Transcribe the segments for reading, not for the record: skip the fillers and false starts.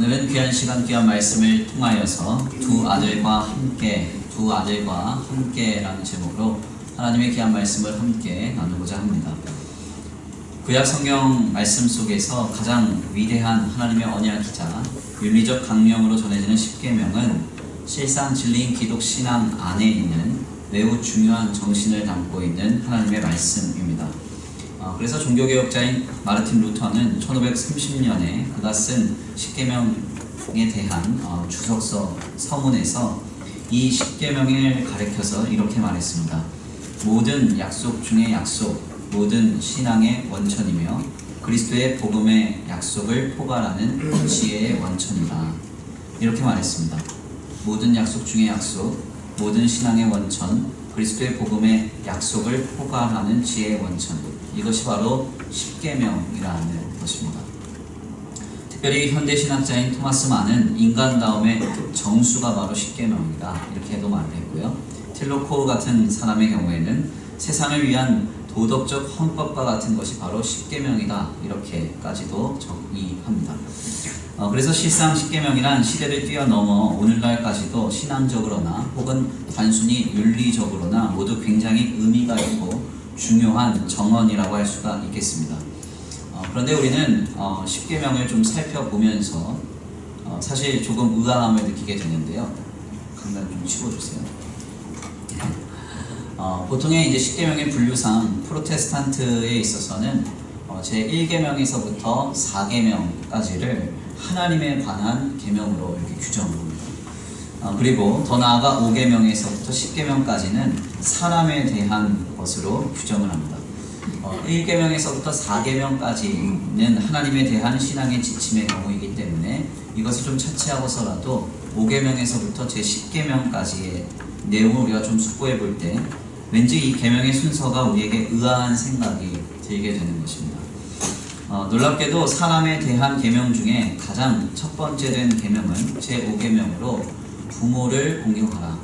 오늘은 귀한 시간, 귀한 말씀을 통하여서 두 아들과 함께라는 제목으로 하나님의 귀한 말씀을 함께 나누고자 합니다. 구약 성경 말씀 속에서 가장 위대한 하나님의 언약이자 윤리적 강령으로 전해지는 십계명은 실상 진리인 기독 신앙 안에 있는 매우 중요한 정신을 담고 있는 하나님의 말씀입니다. 그래서 종교개혁자인 마르틴 루터는 1530년에 그가 쓴 십계명에 대한 주석서 서문에서 이 십계명을 가리켜서 이렇게 말했습니다. 모든 약속 중의 약속, 모든 신앙의 원천이며 그리스도의 복음의 약속을 포괄하는 지혜의 원천이다. 이렇게 말했습니다. 모든 약속 중의 약속, 모든 신앙의 원천, 그리스도의 복음의 약속을 포괄하는 지혜의 원천, 이것이 바로 십계명이라는 것입니다. 특별히 현대신학자인 토마스 만은 인간 다음에 정수가 바로 십계명이다, 이렇게도 말을 했고요. 틸로코르 같은 사람의 경우에는 세상을 위한 도덕적 헌법과 같은 것이 바로 십계명이다, 이렇게까지도 정의합니다. 그래서 실상 십계명이란 시대를 뛰어넘어 오늘날까지도 신앙적으로나 혹은 단순히 윤리적으로나 모두 굉장히 의미가 있고 중요한 정언이라고 할 수가 있겠습니다. 그런데 우리는 십계명을 좀 살펴보면서 사실 조금 의아함을 느끼게 되는데요. 강단 좀 치워주세요. 보통의 이제 십계명의 분류상 프로테스탄트에 있어서는 제1계명에서부터 4계명까지를 하나님에 관한 계명으로 이렇게 규정합니다. 그리고 더 나아가 5계명에서부터 10계명까지는 사람에 대한 것으로 규정을 합니다. 1계명에서부터 4계명까지는 하나님에 대한 신앙의 지침의 경우이기 때문에 이것을 좀 차치하고서라도 5계명에서부터 제10계명까지의 내용을 우리가 좀 숙고해 볼 때 왠지 이 계명의 순서가 우리에게 의아한 생각이 들게 되는 것입니다. 놀랍게도 사람에 대한 계명 중에 가장 첫 번째 된 계명은 제5계명으로 부모를 공경하라,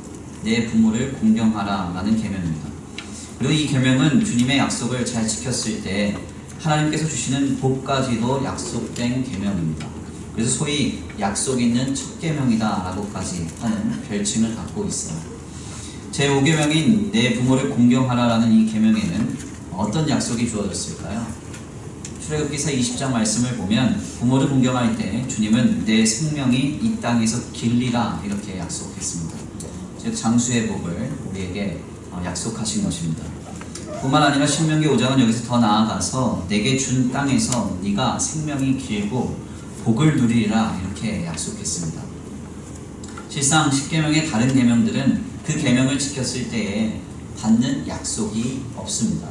내 부모를 공경하라 라는 계명입니다. 그리고 이 계명은 주님의 약속을 잘 지켰을 때 하나님께서 주시는 복까지도 약속된 계명입니다. 그래서 소위 약속 있는 첫 계명이다 라고까지 하는 별칭을 갖고 있어요. 제5계명인 내 부모를 공경하라 라는 이 계명에는 어떤 약속이 주어졌을까요? 출애굽기서 20장 말씀을 보면 부모를 공경할 때 주님은 내 생명이 이 땅에서 길리라 이렇게 약속했습니다. 즉 장수의 복을 우리에게 약속하신 것입니다. 뿐만 아니라 신명기 5장은 여기서 더 나아가서 내게 준 땅에서 네가 생명이 길고 복을 누리리라 이렇게 약속했습니다. 실상 십계명의 다른 계명들은 그 계명을 지켰을 때에 받는 약속이 없습니다.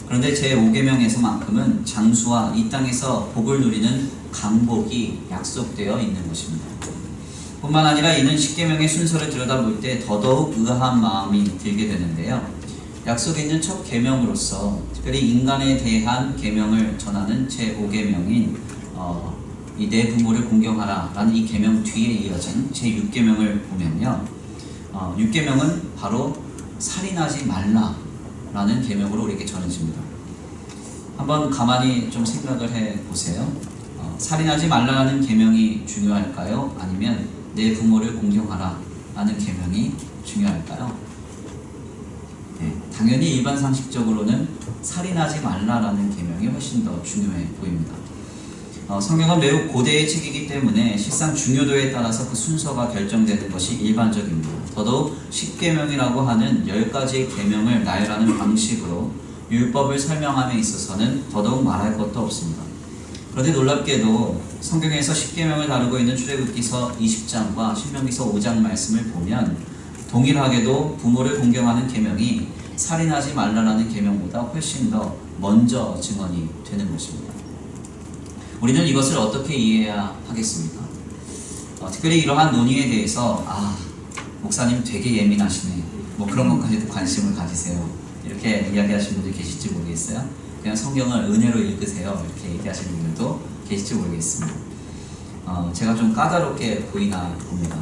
그런데 제5계명에서만큼은 장수와 이 땅에서 복을 누리는 강복이 약속되어 있는 것입니다. 뿐만 아니라 이는 십계명의 순서를 들여다볼 때 더더욱 의아한 마음이 들게 되는데요. 약속 있는 첫 계명으로서 특별히 인간에 대한 계명을 전하는 제5계명인 이 내 부모를 공경하라 라는 이 계명 뒤에 이어진 제6계명을 보면요. 6계명은 바로 살인하지 말라 라는 계명으로 우리에게 전해집니다. 한번 가만히 좀 생각을 해보세요. 살인하지 말라는 계명이 중요할까요? 아니면 내 부모를 공경하라 라는 계명이 중요할까요? 네, 당연히 일반 상식적으로는 살인하지 말라라는 계명이 훨씬 더 중요해 보입니다. 성경은 매우 고대의 책이기 때문에 실상 중요도에 따라서 그 순서가 결정되는 것이 일반적입니다. 더더욱 십계명이라고 하는 10가지의 계명을 나열하는 방식으로 율법을 설명함에 있어서는 더더욱 말할 것도 없습니다. 그런데 놀랍게도 성경에서 십계명을 다루고 있는 출애굽기서 20장과 신명기서 5장 말씀을 보면 동일하게도 부모를 공경하는 계명이 살인하지 말라라는 계명보다 훨씬 더 먼저 증언이 되는 것입니다. 우리는 이것을 어떻게 이해해야 하겠습니까? 특별히 이러한 논의에 대해서 목사님 되게 예민하시네, 뭐 그런 것까지도 관심을 가지세요, 이렇게 이야기하시는 분들이 계실지 모르겠어요. 그냥 성경을 은혜로 읽으세요, 이렇게 얘기하시는 분들도 계실지 모르겠습니다. 제가 좀 까다롭게 보이나 봅니다.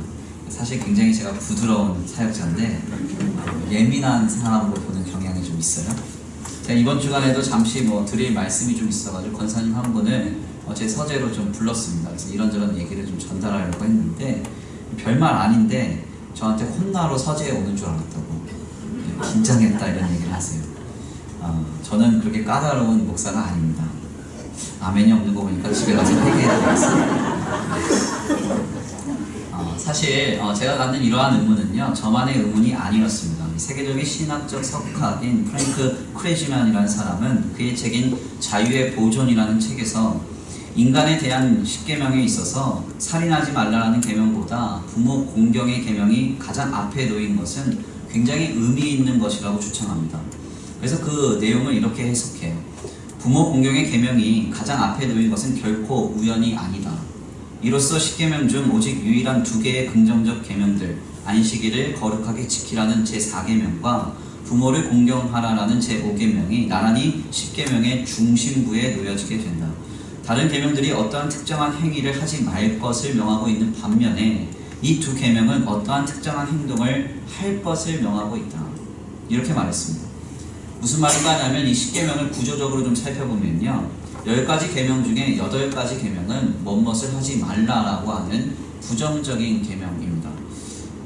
사실 굉장히 제가 부드러운 사역자인데 예민한 사람으로 보는 경향이 좀 있어요. 제가 이번 주간에도 잠시 드릴 말씀이 좀 있어가지고 권사님 한 분을 제 서재로 좀 불렀습니다. 그래서 이런저런 얘기를 좀 전달하려고 했는데 별말 아닌데 저한테 혼나러 서재에 오는 줄 알았다고 긴장했다 이런 얘기를 하세요. 저는 그렇게 까다로운 목사가 아닙니다. 아멘이 없는 거 보니까 집에 가서 회개해야 되겠습니다. 사실 제가 갖는 이러한 의문은요, 저만의 의문이 아니었습니다. 세계적인 신학적 석학인 프랭크 크레지만이라는 사람은 그의 책인 자유의 보존이라는 책에서 인간에 대한 10계명에 있어서 살인하지 말라는 계명보다 부모 공경의 계명이 가장 앞에 놓인 것은 굉장히 의미 있는 것이라고 주장합니다. 그래서 그 내용을 이렇게 해석해요. 부모 공경의 계명이 가장 앞에 놓인 것은 결코 우연이 아니다. 이로써 10계명 중 오직 유일한 2개의 긍정적 계명들, 안식일을 거룩하게 지키라는 제4계명과 부모를 공경하라라는 제5계명이 나란히 10계명의 중심부에 놓여지게 된다. 다른 계명들이 어떠한 특정한 행위를 하지 말 것을 명하고 있는 반면에 이 2계명은 어떠한 특정한 행동을 할 것을 명하고 있다. 이렇게 말했습니다. 무슨 말인가 하냐면 이 10계명을 구조적으로 좀 살펴보면요, 10가지 계명 중에 8가지 계명은 뭐뭇을 하지 말라라고 하는 부정적인 계명입니다.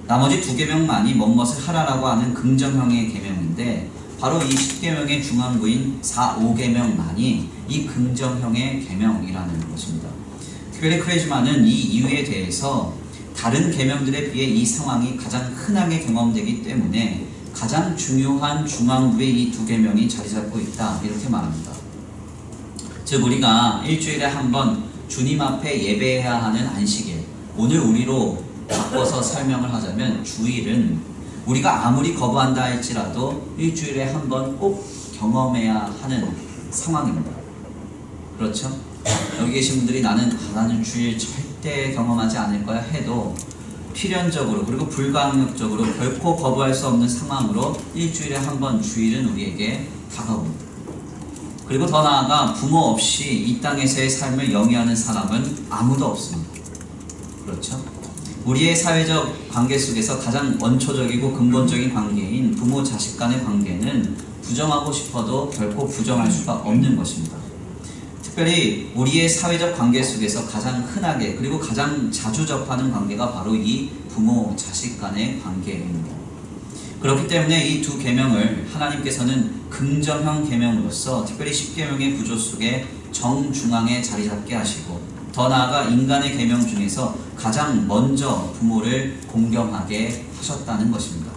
나머지 2계명만이 뭐뭇을 하라라고 하는 긍정형의 계명인데 바로 이 10계명의 중앙부인 4, 5계명만이 이 긍정형의 계명이라는 것입니다. 특별히 크레이지만은 이 이유에 대해서 다른 계명들에 비해 이 상황이 가장 흔하게 경험되기 때문에 가장 중요한 중앙부에 이 2계명이 자리 잡고 있다 이렇게 말합니다. 즉 우리가 일주일에 한 번 주님 앞에 예배해야 하는 안식일, 오늘 우리로 바꿔서 설명을 하자면 주일은 우리가 아무리 거부한다 할지라도 일주일에 한 번 꼭 경험해야 하는 상황입니다. 그렇죠? 여기 계신 분들이 나는 주일 절대 경험하지 않을 거야 해도 필연적으로 그리고 불가항력적으로 결코 거부할 수 없는 상황으로 일주일에 한 번 주일은 우리에게 다가옵니다. 그리고 더 나아가 부모 없이 이 땅에서의 삶을 영위하는 사람은 아무도 없습니다. 그렇죠? 우리의 사회적 관계 속에서 가장 원초적이고 근본적인 관계인 부모 자식 간의 관계는 부정하고 싶어도 결코 부정할 수가 없는 것입니다. 특별히 우리의 사회적 관계 속에서 가장 흔하게 그리고 가장 자주 접하는 관계가 바로 이 부모 자식 간의 관계입니다. 그렇기 때문에 이 2계명을 하나님께서는 긍정형 계명으로서 특별히 10계명의 구조 속에 정중앙에 자리 잡게 하시고 더 나아가 인간의 계명 중에서 가장 먼저 부모를 공경하게 하셨다는 것입니다.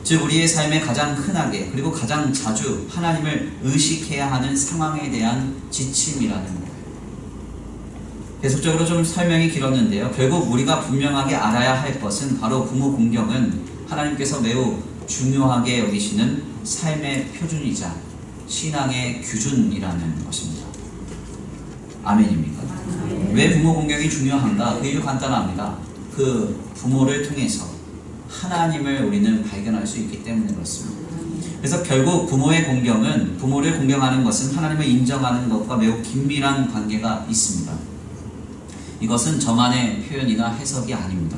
즉 우리의 삶에 가장 흔하게 그리고 가장 자주 하나님을 의식해야 하는 상황에 대한 지침이라는 거예요. 계속적으로 좀 설명이 길었는데요. 결국 우리가 분명하게 알아야 할 것은 바로 부모 공경은 하나님께서 매우 중요하게 여기시는 삶의 표준이자 신앙의 규준이라는 것입니다. 아멘입니까? 왜 부모 공경이 중요한가? 그 이유 간단합니다. 그 부모를 통해서 하나님을 우리는 발견할 수 있기 때문에 그렇습니다. 그래서 결국 부모의 공경은 부모를 공경하는 것은 하나님을 인정하는 것과 매우 긴밀한 관계가 있습니다. 이것은 저만의 표현이나 해석이 아닙니다.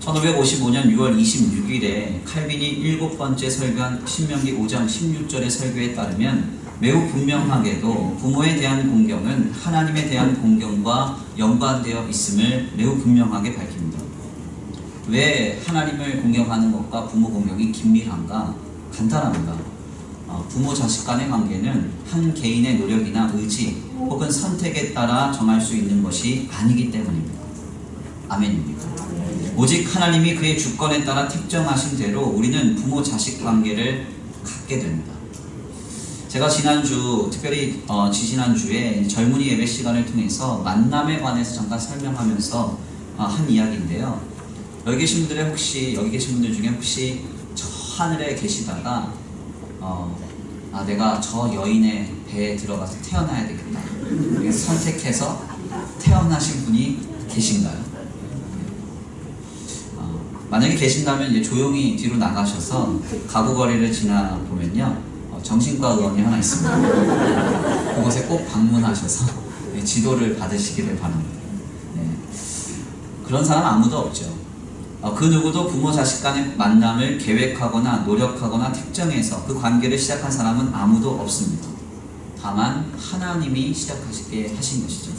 1555년 6월 26일에 칼빈이 7번째 설교한 신명기 5장 16절의 설교에 따르면 매우 분명하게도 부모에 대한 공경은 하나님에 대한 공경과 연관되어 있음을 매우 분명하게 밝힙니다. 왜 하나님을 공경하는 것과 부모 공경이 긴밀한가? 간단합니다. 부모 자식 간의 관계는 한 개인의 노력이나 의지 혹은 선택에 따라 정할 수 있는 것이 아니기 때문입니다. 아멘입니다. 오직 하나님이 그의 주권에 따라 택정하신 대로 우리는 부모 자식 관계를 갖게 됩니다. 제가 지난주, 특별히 지지난주에 젊은이 예배 시간을 통해서 만남에 관해서 잠깐 설명하면서 한 이야기인데요. 여기 계신 분들 중에 혹시 저 하늘에 계시다가 내가 저 여인의 배에 들어가서 태어나야 되겠다, 선택해서 태어나신 분이 계신가요? 만약에 계신다면 이제 조용히 뒤로 나가셔서 가구거리를 지나보면요, 정신과 의원이 하나 있습니다. 그곳에 꼭 방문하셔서 지도를 받으시기를 바랍니다. 네. 그런 사람 아무도 없죠. 그 누구도 부모 자식 간의 만남을 계획하거나 노력하거나 특정해서 그 관계를 시작한 사람은 아무도 없습니다. 다만 하나님이 시작하시게 하신 것이죠.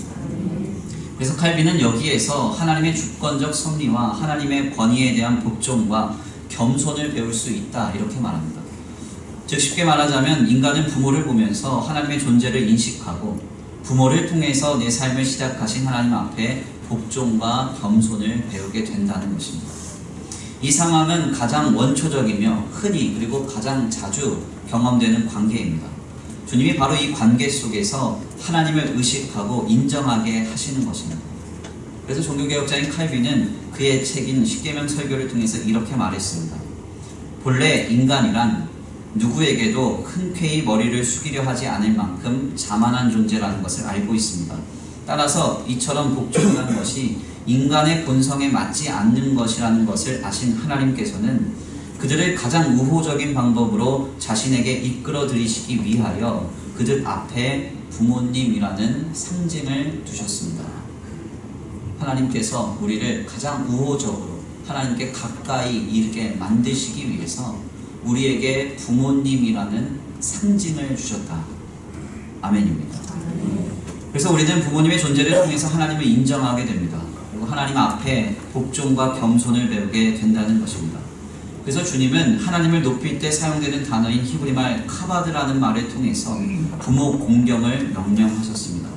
그래서 칼빈은 여기에서 하나님의 주권적 섭리와 하나님의 권위에 대한 복종과 겸손을 배울 수 있다 이렇게 말합니다. 즉 쉽게 말하자면 인간은 부모를 보면서 하나님의 존재를 인식하고 부모를 통해서 내 삶을 시작하신 하나님 앞에 복종과 겸손을 배우게 된다는 것입니다. 이 상황은 가장 원초적이며 흔히 그리고 가장 자주 경험되는 관계입니다. 주님이 바로 이 관계 속에서 하나님을 의식하고 인정하게 하시는 것입니다. 그래서 종교개혁자인 칼빈은 그의 책인 십계명 설교를 통해서 이렇게 말했습니다. 본래 인간이란 누구에게도 흔쾌히 머리를 숙이려 하지 않을 만큼 자만한 존재라는 것을 알고 있습니다. 따라서 이처럼 복종하는 것이 인간의 본성에 맞지 않는 것이라는 것을 아신 하나님께서는 그들을 가장 우호적인 방법으로 자신에게 이끌어 들이시기 위하여 그들 앞에 부모님이라는 상징을 두셨습니다. 하나님께서 우리를 가장 우호적으로 하나님께 가까이 이르게 만드시기 위해서 우리에게 부모님이라는 상징을 주셨다. 아멘입니다. 그래서 우리는 부모님의 존재를 통해서 하나님을 인정하게 됩니다. 그리고 하나님 앞에 복종과 겸손을 배우게 된다는 것입니다. 그래서 주님은 하나님을 높일 때 사용되는 단어인 히브리말 카바드라는 말을 통해서 부모 공경을 명령하셨습니다.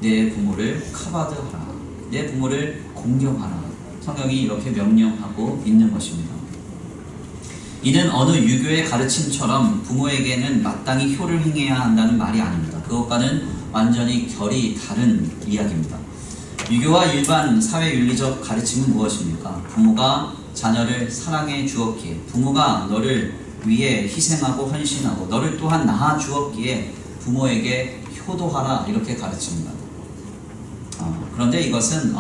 내 부모를 카바드하라. 내 부모를 공경하라. 성경이 이렇게 명령하고 있는 것입니다. 이는 어느 유교의 가르침처럼 부모에게는 마땅히 효를 행해야 한다는 말이 아닙니다. 그것과는 완전히 결이 다른 이야기입니다. 유교와 일반 사회윤리적 가르침은 무엇입니까? 부모가 자녀를 사랑해 주었기에, 부모가 너를 위해 희생하고 헌신하고 너를 또한 낳아 주었기에 부모에게 효도하라 이렇게 가르칩니다. 그런데 이것은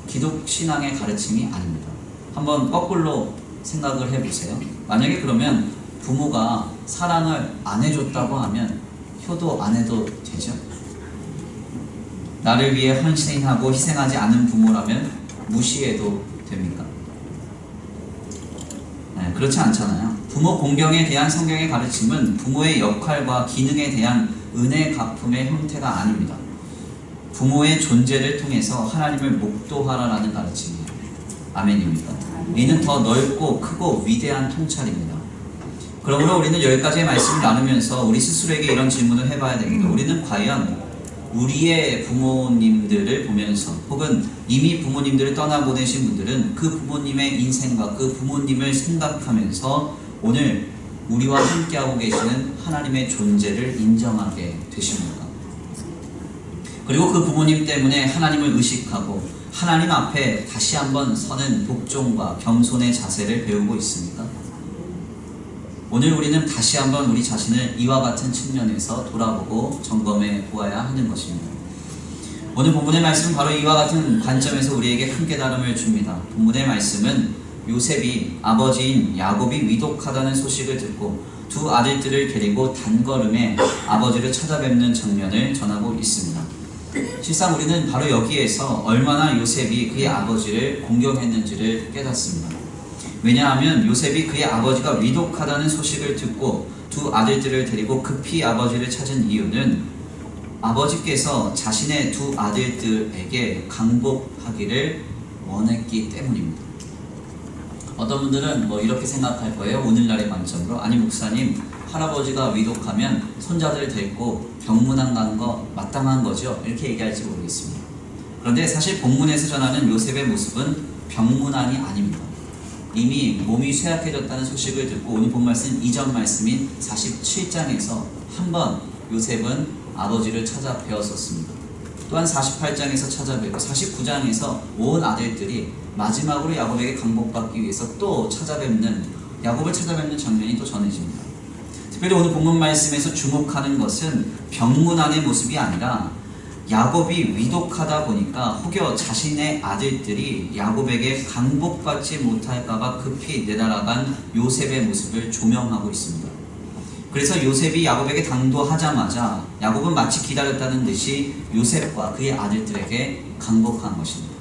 기독신앙의 가르침이 아닙니다. 한번 거꾸로 생각을 해보세요. 만약에 그러면 부모가 사랑을 안 해줬다고 하면 효도 안 해도 되죠? 나를 위해 헌신하고 희생하지 않은 부모라면 무시해도 됩니까? 네, 그렇지 않잖아요. 부모 공경에 대한 성경의 가르침은 부모의 역할과 기능에 대한 은혜 갚음의 형태가 아닙니다. 부모의 존재를 통해서 하나님을 목도하라라는 가르침이에요. 아멘입니다. 이는 더 넓고 크고 위대한 통찰입니다. 그러므로 우리는 여기까지의 말씀을 나누면서 우리 스스로에게 이런 질문을 해봐야 됩니다. 우리는 과연 우리의 부모님들을 보면서 혹은 이미 부모님들을 떠나보내신 분들은 그 부모님의 인생과 그 부모님을 생각하면서 오늘 우리와 함께하고 계시는 하나님의 존재를 인정하게 되십니까? 그리고 그 부모님 때문에 하나님을 의식하고 하나님 앞에 다시 한번 서는 복종과 겸손의 자세를 배우고 있습니까? 오늘 우리는 다시 한번 우리 자신을 이와 같은 측면에서 돌아보고 점검해 보아야 하는 것입니다. 오늘 본문의 말씀은 바로 이와 같은 관점에서 우리에게 큰 깨달음을 줍니다. 본문의 말씀은 요셉이 아버지인 야곱이 위독하다는 소식을 듣고 두 아들들을 데리고 단걸음에 아버지를 찾아뵙는 장면을 전하고 있습니다. 실상 우리는 바로 여기에서 얼마나 요셉이 그의 아버지를 공경했는지를 깨닫습니다. 왜냐하면 요셉이 그의 아버지가 위독하다는 소식을 듣고 두 아들들을 데리고 급히 아버지를 찾은 이유는 아버지께서 자신의 두 아들들에게 강복하기를 원했기 때문입니다. 어떤 분들은 이렇게 생각할 거예요. 오늘날의 관점으로. 아니 목사님, 할아버지가 위독하면 손자들 데리고 병문안 가는 거 마땅한 거죠? 이렇게 얘기할지 모르겠습니다. 그런데 사실 본문에서 전하는 요셉의 모습은 병문안이 아닙니다. 이미 몸이 쇠약해졌다는 소식을 듣고 오늘 본 말씀 이전 말씀인 47장에서 한번 요셉은 아버지를 찾아 뵈었었습니다. 또한 48장에서 찾아뵙고 49장에서 온 아들들이 마지막으로 야곱에게 강복받기 위해서 또 야곱을 찾아뵙는 장면이 또 전해집니다. 특별히 오늘 본문 말씀에서 주목하는 것은 병문안의 모습이 아니라 야곱이 위독하다 보니까 혹여 자신의 아들들이 야곱에게 강복받지 못할까봐 급히 내달아간 요셉의 모습을 조명하고 있습니다. 그래서 요셉이 야곱에게 당도하자마자 야곱은 마치 기다렸다는 듯이 요셉과 그의 아들들에게 강복한 것입니다.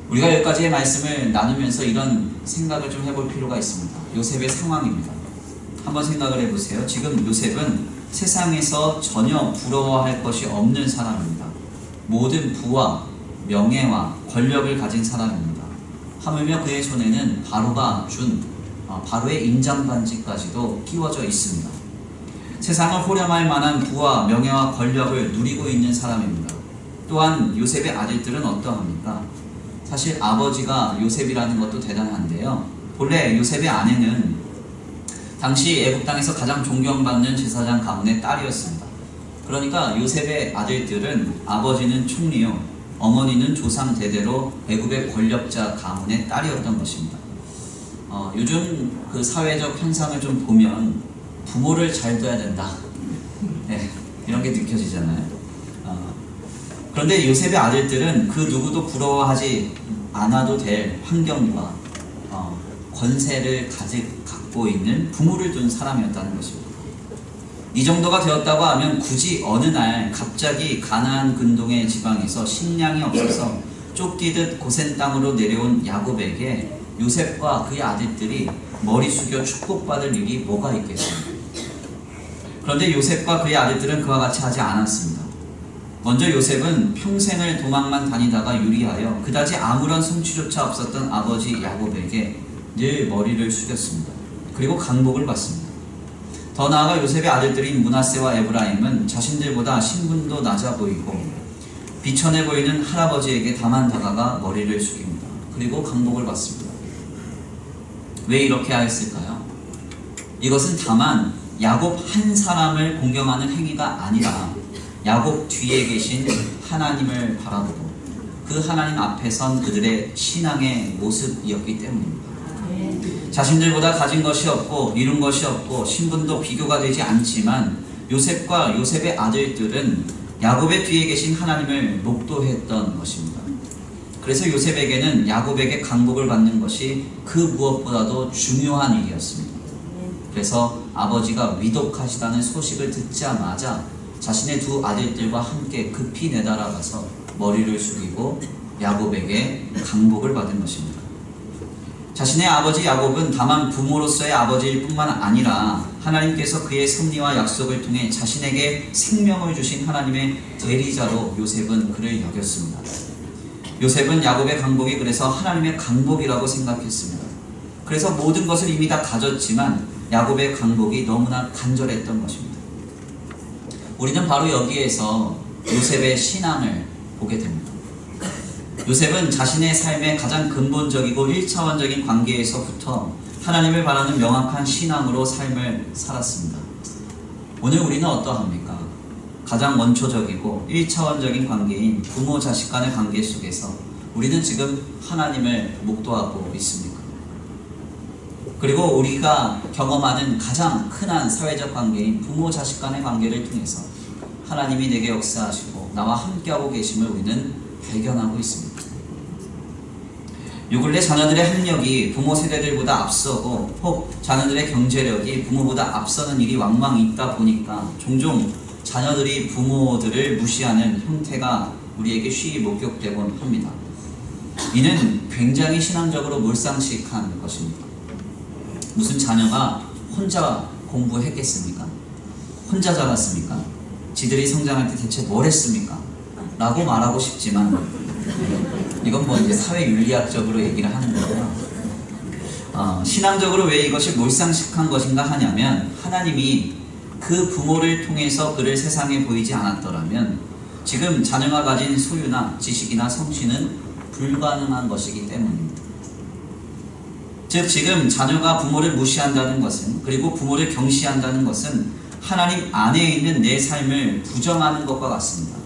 우리가 여기까지의 말씀을 나누면서 이런 생각을 좀 해볼 필요가 있습니다. 요셉의 상황입니다. 한번 생각을 해보세요. 지금 요셉은 세상에서 전혀 부러워할 것이 없는 사람입니다. 모든 부와 명예와 권력을 가진 사람입니다. 하물며 그의 손에는 바로가 준 바로의 인장반지까지도 끼워져 있습니다. 세상을 호령할 만한 부와 명예와 권력을 누리고 있는 사람입니다. 또한 요셉의 아들들은 어떠합니까? 사실 아버지가 요셉이라는 것도 대단한데요. 본래 요셉의 아내는 당시 애굽 땅에서 가장 존경받는 제사장 가문의 딸이었습니다. 그러니까 요셉의 아들들은 아버지는 총리요, 어머니는 조상 대대로 애굽의 권력자 가문의 딸이었던 것입니다. 요즘 그 사회적 현상을 좀 보면 부모를 잘 둬야 된다. 네, 이런 게 느껴지잖아요. 그런데 요셉의 아들들은 그 누구도 부러워하지 않아도 될 환경과 권세를 갖고 있는 부모를 둔 사람이었다는 것입니다. 이 정도가 되었다고 하면 굳이 어느 날 갑자기 가나안 근동의 지방에서 식량이 없어서 쫓기듯 고센 땅으로 내려온 야곱에게 요셉과 그의 아들들이 머리 숙여 축복받을 일이 뭐가 있겠습니까? 그런데 요셉과 그의 아들들은 그와 같이 하지 않았습니다. 먼저 요셉은 평생을 도망만 다니다가 유리하여 그다지 아무런 성취조차 없었던 아버지 야곱에게 늘 머리를 숙였습니다. 그리고 강복을 받습니다. 더 나아가 요셉의 아들들인 므낫세와 에브라임은 자신들보다 신분도 낮아 보이고 비천해 보이는 할아버지에게 다만 다가가 머리를 숙입니다. 그리고 강복을 받습니다. 왜 이렇게 하였을까요? 이것은 다만 야곱 한 사람을 공경하는 행위가 아니라 야곱 뒤에 계신 하나님을 바라보고 그 하나님 앞에 선 그들의 신앙의 모습이었기 때문입니다. 자신들보다 가진 것이 없고 이룬 것이 없고 신분도 비교가 되지 않지만 요셉과 요셉의 아들들은 야곱의 뒤에 계신 하나님을 목도했던 것입니다. 그래서 요셉에게는 야곱에게 강복을 받는 것이 그 무엇보다도 중요한 일이었습니다. 그래서 아버지가 위독하시다는 소식을 듣자마자 자신의 두 아들들과 함께 급히 내달아가서 머리를 숙이고 야곱에게 강복을 받은 것입니다. 자신의 아버지 야곱은 다만 부모로서의 아버지일 뿐만 아니라 하나님께서 그의 섭리와 약속을 통해 자신에게 생명을 주신 하나님의 대리자로 요셉은 그를 여겼습니다. 요셉은 야곱의 강복이 그래서 하나님의 강복이라고 생각했습니다. 그래서 모든 것을 이미 다 가졌지만 야곱의 강복이 너무나 간절했던 것입니다. 우리는 바로 여기에서 요셉의 신앙을 보게 됩니다. 요셉은 자신의 삶의 가장 근본적이고 1차원적인 관계에서부터 하나님을 바라는 명확한 신앙으로 삶을 살았습니다. 오늘 우리는 어떠합니까? 가장 원초적이고 1차원적인 관계인 부모 자식 간의 관계 속에서 우리는 지금 하나님을 목도하고 있습니까? 그리고 우리가 경험하는 가장 흔한 사회적 관계인 부모 자식 간의 관계를 통해서 하나님이 내게 역사하시고 나와 함께하고 계심을 우리는 발견하고 있습니다. 요 근래 자녀들의 학력이 부모 세대들보다 앞서고 혹 자녀들의 경제력이 부모보다 앞서는 일이 왕왕 있다 보니까 종종 자녀들이 부모들을 무시하는 형태가 우리에게 쉬이 목격되곤 합니다. 이는 굉장히 신앙적으로 몰상식한 것입니다. 무슨 자녀가 혼자 공부했겠습니까? 혼자 자랐습니까? 지들이 성장할 때 대체 뭘 했습니까? 라고 말하고 싶지만 이건 뭐 이제 사회윤리학적으로 얘기를 하는 거고요. 신앙적으로 왜 이것이 몰상식한 것인가 하냐면 하나님이 그 부모를 통해서 그를 세상에 보이지 않았더라면 지금 자녀가 가진 소유나 지식이나 성취는 불가능한 것이기 때문입니다. 즉 지금 자녀가 부모를 무시한다는 것은 그리고 부모를 경시한다는 것은 하나님 안에 있는 내 삶을 부정하는 것과 같습니다.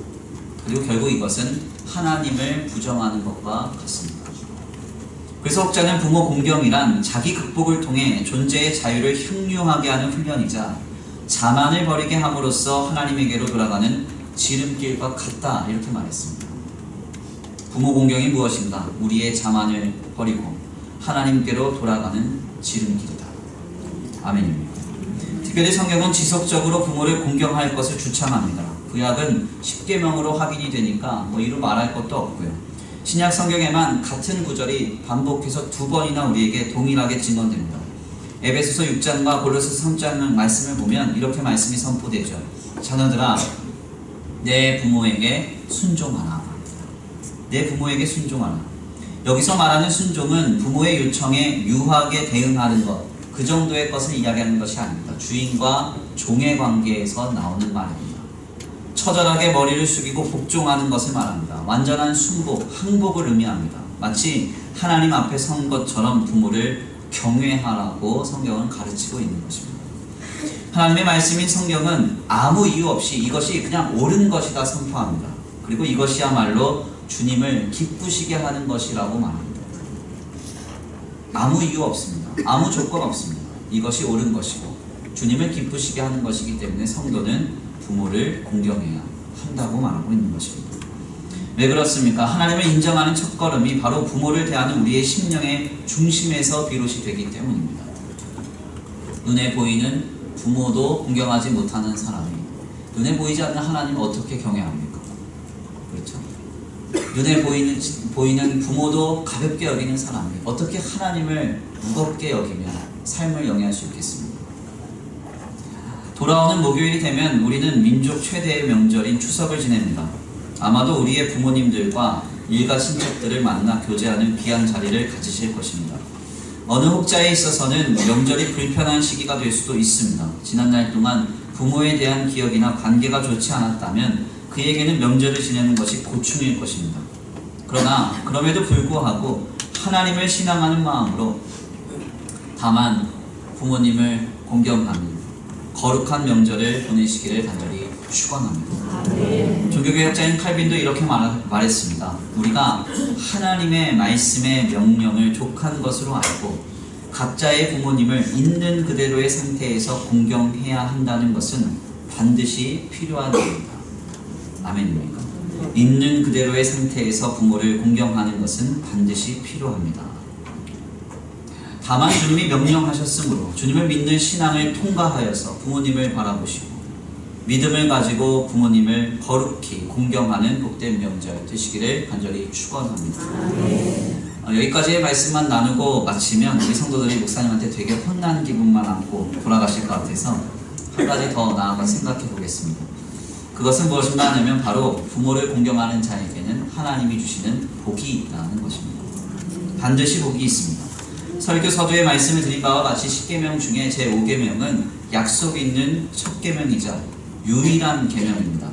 그리고 결국 이것은 하나님을 부정하는 것과 같습니다. 그래서 혹자는 부모 공경이란 자기 극복을 통해 존재의 자유를 향유하게 하는 훈련이자 자만을 버리게 함으로써 하나님에게로 돌아가는 지름길과 같다 이렇게 말했습니다. 부모 공경이 무엇인가? 우리의 자만을 버리고 하나님께로 돌아가는 지름길이다. 아멘입니다. 특별히 성경은 지속적으로 부모를 공경할 것을 주창합니다. 구약은 10계명으로 확인이 되니까 뭐 이루 말할 것도 없고요. 신약 성경에만 같은 구절이 반복해서 2번이나 우리에게 동일하게 증언됩니다. 에베소서 6장과 골로새서 3장 말씀을 보면 이렇게 말씀이 선포되죠. 자녀들아 내 부모에게 순종하라. 내 부모에게 순종하라. 여기서 말하는 순종은 부모의 요청에 유하게 대응하는 것, 그 정도의 것을 이야기하는 것이 아닙니다. 주인과 종의 관계에서 나오는 말입니다. 처절하게 머리를 숙이고 복종하는 것을 말합니다. 완전한 순복, 항복을 의미합니다. 마치 하나님 앞에 선 것처럼 부모를 경외하라고 성경은 가르치고 있는 것입니다. 하나님의 말씀인 성경은 아무 이유 없이 이것이 그냥 옳은 것이다 선포합니다. 그리고 이것이야말로 주님을 기쁘시게 하는 것이라고 말합니다. 아무 이유 없습니다. 아무 조건 없습니다. 이것이 옳은 것이고 주님을 기쁘시게 하는 것이기 때문에 성도는 부모를 공경해야 한다고 말하고 있는 것입니다. 왜 그렇습니까? 하나님을 인정하는 첫걸음이 바로 부모를 대하는 우리의 심령의 중심에서 비롯이 되기 때문입니다. 눈에 보이는 부모도 공경하지 못하는 사람이 눈에 보이지 않는 하나님을 어떻게 경외합니까? 그렇죠? 눈에 보이는 부모도 가볍게 여기는 사람이 어떻게 하나님을 무겁게 여기며 삶을 영위할 수 있겠습니까? 돌아오는 목요일이 되면 우리는 민족 최대의 명절인 추석을 지냅니다. 아마도 우리의 부모님들과 일가 친척들을 만나 교제하는 귀한 자리를 가지실 것입니다. 어느 혹자에 있어서는 명절이 불편한 시기가 될 수도 있습니다. 지난날 동안 부모에 대한 기억이나 관계가 좋지 않았다면 그에게는 명절을 지내는 것이 고충일 것입니다. 그러나 그럼에도 불구하고 하나님을 신앙하는 마음으로 다만 부모님을 공경하는 거룩한 명절을 보내시기를 간절히 축원합니다. 종교개혁자인 칼빈도 이렇게 말했습니다. 우리가 하나님의 말씀의 명령을 족한 것으로 알고 각자의 부모님을 있는 그대로의 상태에서 공경해야 한다는 것은 반드시 필요한 일입니다. 아멘입니까? 있는 그대로의 상태에서 부모를 공경하는 것은 반드시 필요합니다. 다만 주님이 명령하셨으므로 주님을 믿는 신앙을 통과하여서 부모님을 바라보시고 믿음을 가지고 부모님을 거룩히 공경하는 복된 명절 되시기를 간절히 축원합니다. 여기까지의 말씀만 나누고 마치면 우리 성도들이 목사님한테 되게 혼난 기분만 안고 돌아가실 것 같아서 한 가지 더 나아가 생각해 보겠습니다. 그것은 무엇인가 하면 바로 부모를 공경하는 자에게는 하나님이 주시는 복이 있다는 것입니다. 반드시 복이 있습니다. 설교 서두에 말씀을 드린 바와 같이 10계명 중에 제5계명은 약속 있는 첫 계명이자 유일한 계명입니다.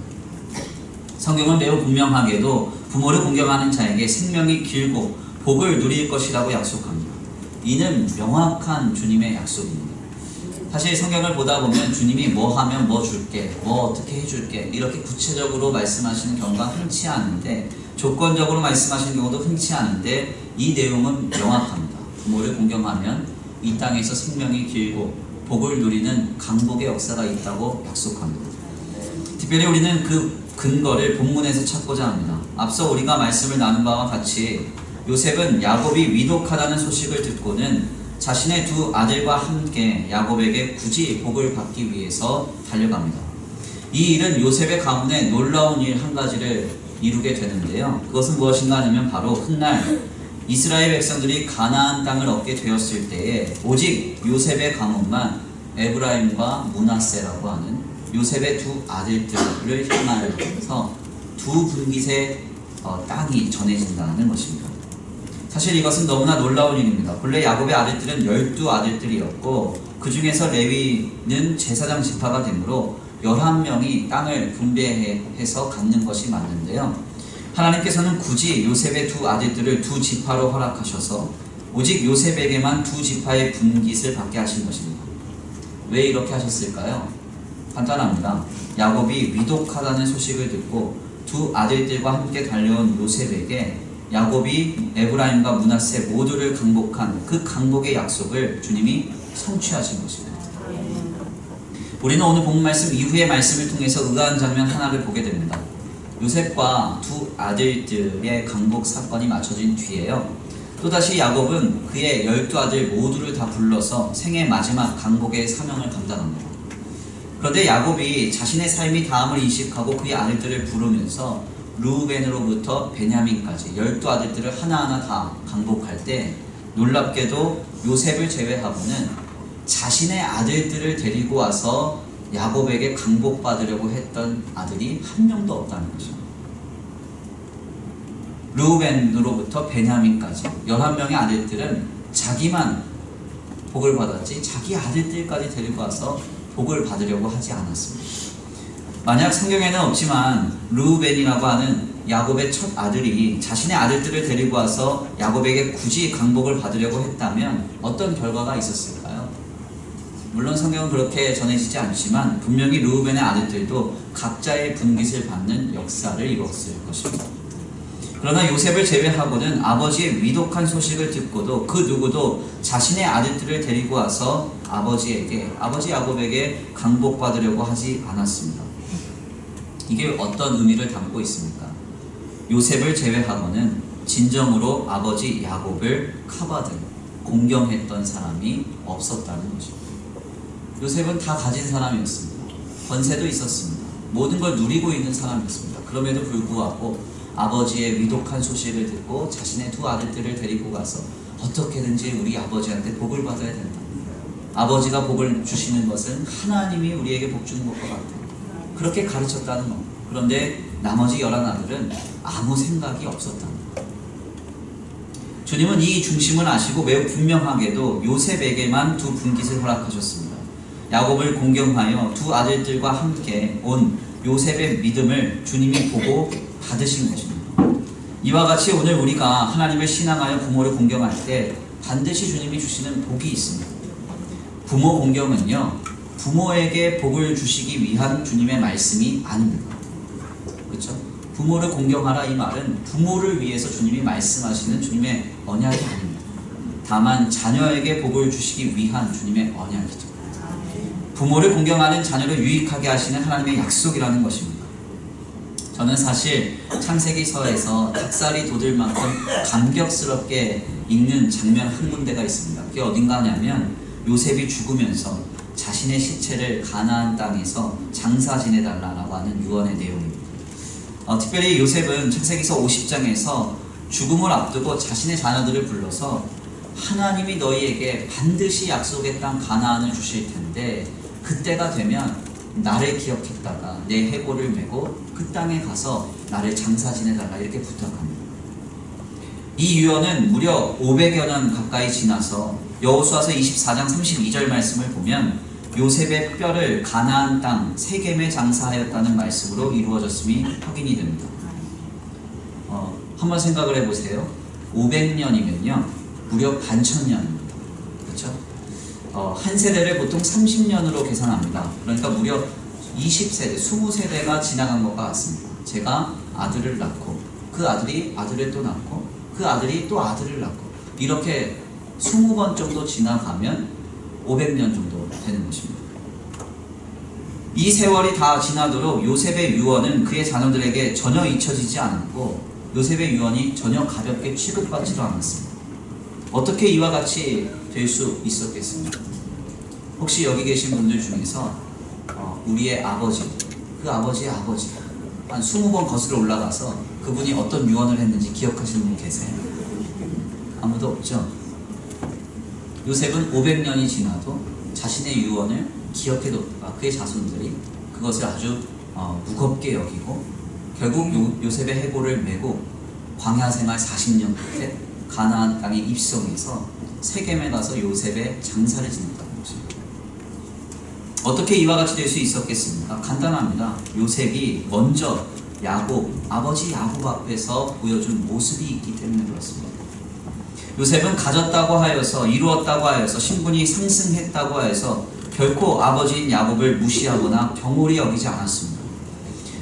성경은 매우 분명하게도 부모를 공경하는 자에게 생명이 길고 복을 누릴 것이라고 약속합니다. 이는 명확한 주님의 약속입니다. 사실 성경을 보다 보면 주님이 뭐 하면 뭐 줄게, 뭐 어떻게 해줄게 이렇게 구체적으로 말씀하시는 경우가 흔치 않은데 조건적으로 말씀하시는 경우도 흔치 않은데 이 내용은 명확합니다. 부모를 공경하면 이 땅에서 생명이 길고 복을 누리는 강복의 역사가 있다고 약속합니다. 특별히 우리는 그 근거를 본문에서 찾고자 합니다. 앞서 우리가 말씀을 나눈 바와 같이 요셉은 야곱이 위독하다는 소식을 듣고는 자신의 두 아들과 함께 야곱에게 굳이 복을 받기 위해서 달려갑니다. 이 일은 요셉의 가문에 놀라운 일 한 가지를 이루게 되는데요. 그것은 무엇인가 하면 바로 훗날 이스라엘 백성들이 가나안 땅을 얻게 되었을 때에 오직 요셉의 가문만 에브라임과 므낫세라고 하는 요셉의 두 아들들을 향하여서 두 분깃의 땅이 전해진다는 것입니다. 사실 이것은 너무나 놀라운 일입니다. 본래 야곱의 아들들은 12아들들이었고 그 중에서 레위는 제사장 지파가 되므로 11명이 땅을 분배해서 갖는 것이 맞는데요. 하나님께서는 굳이 요셉의 두 아들들을 두 지파로 허락하셔서 오직 요셉에게만 두 지파의 분깃을 받게 하신 것입니다. 왜 이렇게 하셨을까요? 간단합니다. 야곱이 위독하다는 소식을 듣고 두 아들들과 함께 달려온 요셉에게 야곱이 에브라임과 므낫세 모두를 강복한 그 강복의 약속을 주님이 성취하신 것입니다. 우리는 오늘 본 말씀 이후의 말씀을 통해서 의아한 장면 하나를 보게 됩니다. 요셉과 두 아들들의 강복 사건이 맞춰진 뒤에요. 또다시 야곱은 그의 12아들 모두를 다 불러서 생애 마지막 강복의 사명을 감당합니다. 그런데 야곱이 자신의 삶이 다음을 인식하고 그의 아들들을 부르면서 루벤으로부터 베냐민까지 12아들들을 하나하나 다 강복할 때 놀랍게도 요셉을 제외하고는 자신의 아들들을 데리고 와서 야곱에게 강복받으려고 했던 아들이 한 명도 없다는 거죠. 르우벤으로부터 베냐민까지 11명의 아들들은 자기만 복을 받았지 자기 아들들까지 데리고 와서 복을 받으려고 하지 않았습니다. 만약 성경에는 없지만 르우벤이라고 하는 야곱의 첫 아들이 자신의 아들들을 데리고 와서 야곱에게 굳이 강복을 받으려고 했다면 어떤 결과가 있었을까요? 물론 성경은 그렇게 전해지지 않지만 분명히 르우벤의 아들들도 각자의 분깃을 받는 역사를 이뤘을 것입니다. 그러나 요셉을 제외하고는 아버지의 위독한 소식을 듣고도 그 누구도 자신의 아들들을 데리고 와서 아버지 야곱에게 강복받으려고 하지 않았습니다. 이게 어떤 의미를 담고 있습니까? 요셉을 제외하고는 진정으로 아버지 야곱을 카바든 공경했던 사람이 없었다는 것입니다. 요셉은 다 가진 사람이었습니다. 권세도 있었습니다. 모든 걸 누리고 있는 사람이었습니다. 그럼에도 불구하고 아버지의 위독한 소식을 듣고 자신의 두 아들들을 데리고 가서 어떻게든지 우리 아버지한테 복을 받아야 된다. 아버지가 복을 주시는 것은 하나님이 우리에게 복 주는 것과 같다. 그렇게 가르쳤다는 겁니다. 그런데 나머지 11아들은 아무 생각이 없었다는 거예요. 주님은 이 중심을 아시고 매우 분명하게도 요셉에게만 두 분깃을 허락하셨습니다. 야곱을 공경하여 두 아들들과 함께 온 요셉의 믿음을 주님이 보고 받으신 것입니다. 이와 같이 오늘 우리가 하나님을 신앙하여 부모를 공경할 때 반드시 주님이 주시는 복이 있습니다. 부모 공경은요, 부모에게 복을 주시기 위한 주님의 말씀이 아닙니다. 그렇죠? 부모를 공경하라 이 말은 부모를 위해서 주님이 말씀하시는 주님의 언약이 아닙니다. 다만 자녀에게 복을 주시기 위한 주님의 언약이죠. 부모를 공경하는 자녀를 유익하게 하시는 하나님의 약속이라는 것입니다. 저는 사실 창세기서에서 닭살이 돋을 만큼 감격스럽게 읽는 장면 한 군데가 있습니다. 그게 어딘가 하냐면 요셉이 죽으면서 자신의 시체를 가나안 땅에서 장사 지내달라고 하는 유언의 내용입니다. 특별히 요셉은 창세기서 50장에서 죽음을 앞두고 자신의 자녀들을 불러서 하나님이 너희에게 반드시 약속의 땅 가나안을 주실 텐데 그때가 되면 나를 기억했다가 내 해골을 메고 그 땅에 가서 나를 장사 지내달라 이렇게 부탁합니다. 이 유언은 무려 500여 년 가까이 지나서 여호수아서 24장 32절 말씀을 보면 요셉의 뼈를 가나안 땅 세겜에 장사하였다는 말씀으로 이루어졌음이 확인이 됩니다. 한번 생각을 해보세요. 500년이면요 무려 반천년입니다. 그렇죠? 한 세대를 보통 30년으로 계산합니다. 그러니까 무려 20세대, 20세대가 지나간 것과 같습니다. 제가 아들을 낳고 그 아들이 아들을 또 낳고 그 아들이 또 아들을 낳고 이렇게 20번 정도 지나가면 500년 정도 되는 것입니다. 이 세월이 다 지나도록 요셉의 유언은 그의 자녀들에게 전혀 잊혀지지 않았고 요셉의 유언이 전혀 가볍게 취급받지도 않았습니다. 어떻게 이와 같이 될 수 있었겠습니까? 혹시 여기 계신 분들 중에서 우리의 아버지, 그 아버지의 아버지 한 20번 거슬러 올라가서 그분이 어떤 유언을 했는지 기억하시는 분 계세요? 아무도 없죠? 요셉은 500년이 지나도 자신의 유언을 기억해뒀다가 그의 자손들이 그것을 아주 무겁게 여기고 결국 요셉의 해골을 메고 광야 생활 40년 끝에 가나안 땅에 입성해서 세겜에 가서 요셉의 장사를 지냈다는 것입니다. 어떻게 이와 같이 될 수 있었겠습니까? 간단합니다. 요셉이 먼저 아버지 야곱 앞에서 보여준 모습이 있기 때문에 그렇습니다. 요셉은 가졌다고 하여서 이루었다고 하여서 신분이 상승했다고 하여서 결코 아버지인 야곱을 무시하거나 경홀히 여기지 않았습니다.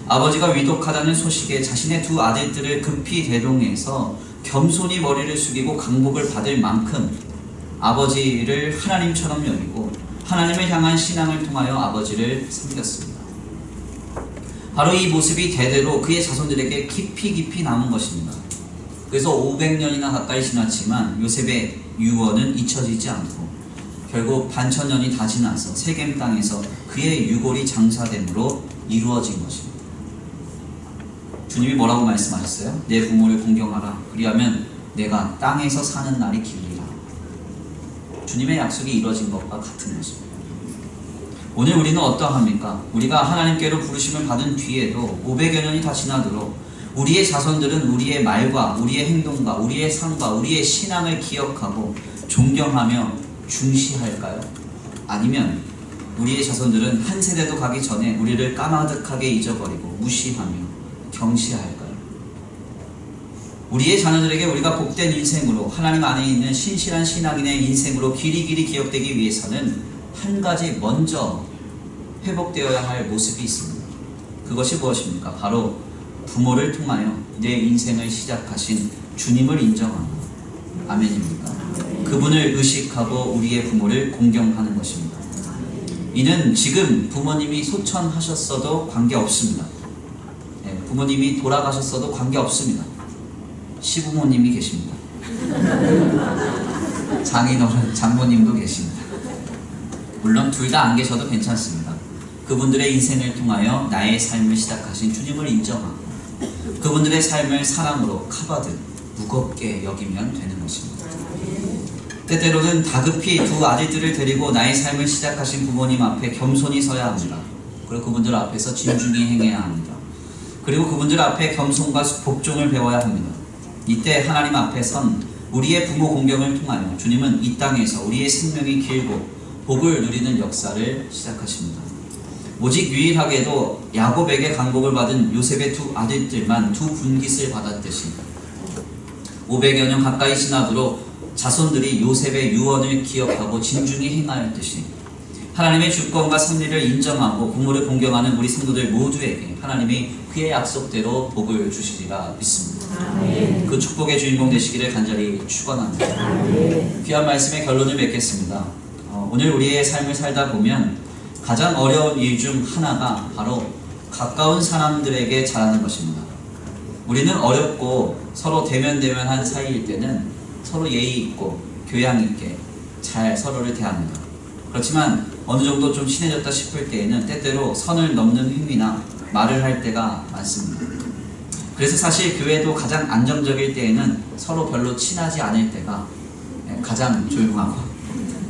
아버지가 위독하다는 소식에 자신의 두 아들들을 급히 대동해서 겸손히 머리를 숙이고 강복을 받을 만큼 아버지를 하나님처럼 여기고 하나님을 향한 신앙을 통하여 아버지를 섬겼습니다. 바로 이 모습이 대대로 그의 자손들에게 깊이 남은 것입니다. 그래서 500년이나 가까이 지났지만 요셉의 유언은 잊혀지지 않고 결국 반천년이 다 지나서 세겜 땅에서 그의 유골이 장사됨으로 이루어진 것입니다. 주님이 뭐라고 말씀하셨어요? 내 부모를 공경하라. 그리하면 내가 땅에서 사는 날이 길리라. 주님의 약속이 이루어진 것과 같은 것입니다. 오늘 우리는 어떠합니까? 우리가 하나님께로 부르심을 받은 뒤에도 500여 년이 다 지나도록 우리의 자손들은 우리의 말과 우리의 행동과 우리의 삶과 우리의 신앙을 기억하고 존경하며 중시할까요? 아니면 우리의 자손들은 한 세대도 가기 전에 우리를 까마득하게 잊어버리고 무시하며 경시할까요? 우리의 자녀들에게 우리가 복된 인생으로 하나님 안에 있는 신실한 신앙인의 인생으로 길이길이 기억되기 위해서는 한 가지 먼저 회복되어야 할 모습이 있습니다. 그것이 무엇입니까? 바로 부모를 통하여 내 인생을 시작하신 주님을 인정하는 아멘입니까? 그분을 의식하고 우리의 부모를 공경하는 것입니다. 이는 지금 부모님이 소천하셨어도 관계없습니다. 부모님이 돌아가셨어도 관계없습니다. 시부모님이 계십니다. 장인어른, 장모님도 계십니다. 물론 둘 다 안 계셔도 괜찮습니다. 그분들의 인생을 통하여 나의 삶을 시작하신 주님을 인정하고 그분들의 삶을 사랑으로 카바듯 무겁게 여기면 되는 것입니다. 때때로는 다급히 두 아들들을 데리고 나의 삶을 시작하신 부모님 앞에 겸손히 서야 합니다. 그리고 그분들 앞에서 진중히 행해야 합니다. 그리고 그분들 앞에 겸손과 복종을 배워야 합니다. 이때 하나님 앞에 선 우리의 부모 공경을 통하여 주님은 이 땅에서 우리의 생명이 길고 복을 누리는 역사를 시작하십니다. 오직 유일하게도 야곱에게 강복을 받은 요셉의 두 아들들만 두 분깃을 받았듯이 500여 년 가까이 지나도록 자손들이 요셉의 유언을 기억하고 진중히 행하였듯이 하나님의 주권과 섭리를 인정하고 부모를 공경하는 우리 성도들 모두에게 하나님이 그의 약속대로 복을 주시리라 믿습니다. 아멘. 그 축복의 주인공 되시기를 간절히 축원합니다. 귀한 말씀의 결론을 맺겠습니다. 오늘 우리의 삶을 살다 보면 가장 어려운 일 중 하나가 바로 가까운 사람들에게 잘하는 것입니다. 우리는 어렵고 서로 대면대면한 사이일 때는 서로 예의 있고 교양 있게 잘 서로를 대합니다. 그렇지만 어느 정도 좀 친해졌다 싶을 때에는 때때로 선을 넘는 행위나 말을 할 때가 많습니다. 그래서 사실 교회도 가장 안정적일 때에는 서로 별로 친하지 않을 때가 가장 조용하고